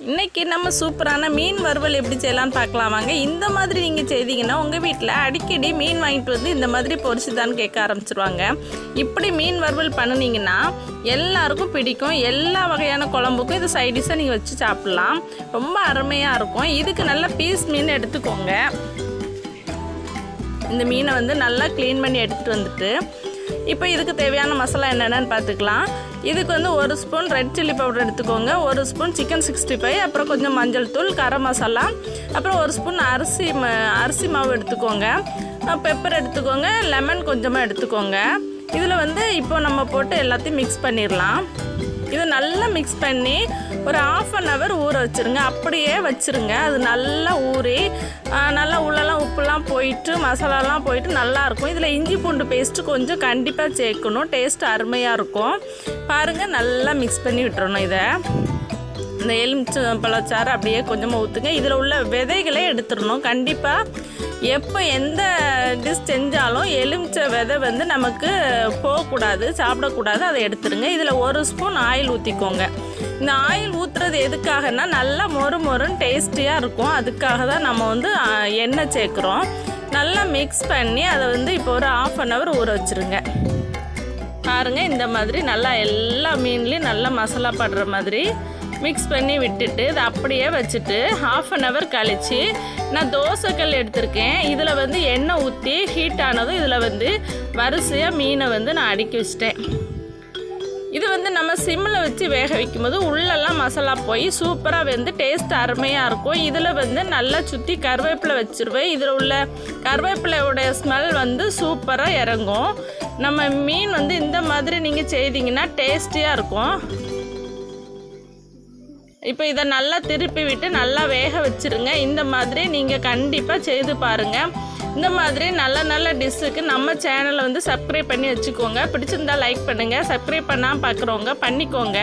இன்றைக்கி நம்ம சூப்பரான மீன் வறுவல் எப்படி செய்யலான்னு பார்க்கலாம் வாங்க. இந்த மாதிரி நீங்கள் செய்தீங்கன்னா உங்கள் வீட்டில் அடிக்கடி மீன் வாங்கிட்டு வந்து இந்த மாதிரி பொரிச்சுதான்னு கேட்க ஆரம்பிச்சிருவாங்க. இப்படி மீன் வறுவல் பண்ணினீங்கன்னா எல்லாருக்கும் பிடிக்கும். எல்லா வகையான குழம்புக்கும் இது சைடிஷாக நீங்கள் வச்சு சாப்பிட்லாம். ரொம்ப அருமையாக இருக்கும். இதுக்கு நல்ல பீஸ் மீன் எடுத்துக்கோங்க. இந்த மீனை வந்து நல்லா க்ளீன் பண்ணி எடுத்துகிட்டு வந்துட்டு இப்போ இதுக்கு தேவையான மசாலா என்னென்னு பார்த்துக்கலாம். இதுக்கு வந்து 1 ஸ்பூன் ரெட் சில்லி பவுடர் எடுத்துக்கோங்க, 1 ஸ்பூன் சிக்கன் 65, அப்புறம் கொஞ்சம் மஞ்சள் தூள், கரம் மசாலா, அப்புறம் 1 ஸ்பூன் அரிசி மாவு எடுத்துக்கோங்க, பெப்பர் எடுத்துக்கோங்க, லெமன் கொஞ்சமாக எடுத்துக்கோங்க. இதில் வந்து இப்போ நம்ம போட்டு எல்லாத்தையும் மிக்ஸ் பண்ணிடலாம். இது நல்லா மிக்ஸ் பண்ணி ஒரு 1/2 hour ஊற வச்சுருங்க. அப்படியே வச்சுருங்க. அது நல்லா ஊறி நல்லா உள்ளெல்லாம் உப்புலாம் போயிட்டு மசாலாலாம் போயிட்டு நல்லாயிருக்கும். இதில் இஞ்சி பூண்டு பேஸ்ட்டு கொஞ்சம் கண்டிப்பாக சேர்க்கணும். டேஸ்ட் அருமையாக இருக்கும். பாருங்கள், நல்லா மிக்ஸ் பண்ணி விட்டுறணும். இதை இந்த எலுமிச்சம்பழச்சாறு அப்படியே கொஞ்சமாக ஊற்றுங்க. இதில் உள்ள விதைகளே எடுத்துடணும். கண்டிப்பாக எப்போ எந்த டிஷ் செஞ்சாலும் எலுமிச்சை விதை வந்து நமக்கு போகக்கூடாது, சாப்பிடக்கூடாது. அதை எடுத்துருங்க. இதில் 1 ஸ்பூன் ஆயில் ஊற்றிக்கோங்க. இந்த ஆயில் ஊற்றுறது எதுக்காகனா நல்லா மொறுன்னு டேஸ்டியாக இருக்கும். அதுக்காக தான் நம்ம வந்து எண்ணெய் சேர்க்குறோம். நல்லா மிக்ஸ் பண்ணி அதை வந்து இப்போ ஒரு 1/2 hour ஊற வச்சுருங்க. பாருங்கள், இந்த மாதிரி நல்லா எல்லா மீன்லேயும் நல்லா மசாலா படுற மாதிரி மிக்ஸ் பண்ணி விட்டுட்டு இதை அப்படியே வச்சுட்டு 1/2 hour கழித்து நான் தோசைக்கல் எடுத்திருக்கேன். இதில் வந்து எண்ணெய் ஊற்றி ஹீட் ஆனதும் இதில் வந்து வரிசையாக மீனை வந்து நான் அடுக்கி வச்சிட்டேன். இது வந்து நம்ம சிம்மில் வச்சு வேக வைக்கும்போது உள்ளெல்லாம் மசாலா போய் சூப்பராக வந்து டேஸ்ட் அருமையாக இருக்கும். இதில் வந்து நல்லா சுற்றி கருவேப்பிலை வச்சுருவேன். இதில் உள்ள கருவேப்பிலையோடைய ஸ்மெல் வந்து சூப்பராக இறங்கும். நம்ம மீன் வந்து இந்த மாதிரி நீங்கள் செய்தீங்கன்னா டேஸ்டியாக இருக்கும். இப்போ இதை நல்லா திருப்பி விட்டு நல்லா வேக வச்சுருங்க. இந்த மாதிரி நீங்கள் கண்டிப்பாக செய்து பாருங்கள். இந்த மாதிரி நல்ல டிஷ்ஷுக்கு நம்ம சேனலை வந்து சப்ஸ்கிரைப் பண்ணி வச்சுக்கோங்க. பிடிச்சிருந்தா லைக் பண்ணுங்கள். சப்ஸ்கிரைப் பண்ணாமல் பார்க்குறவங்க பண்ணிக்கோங்க.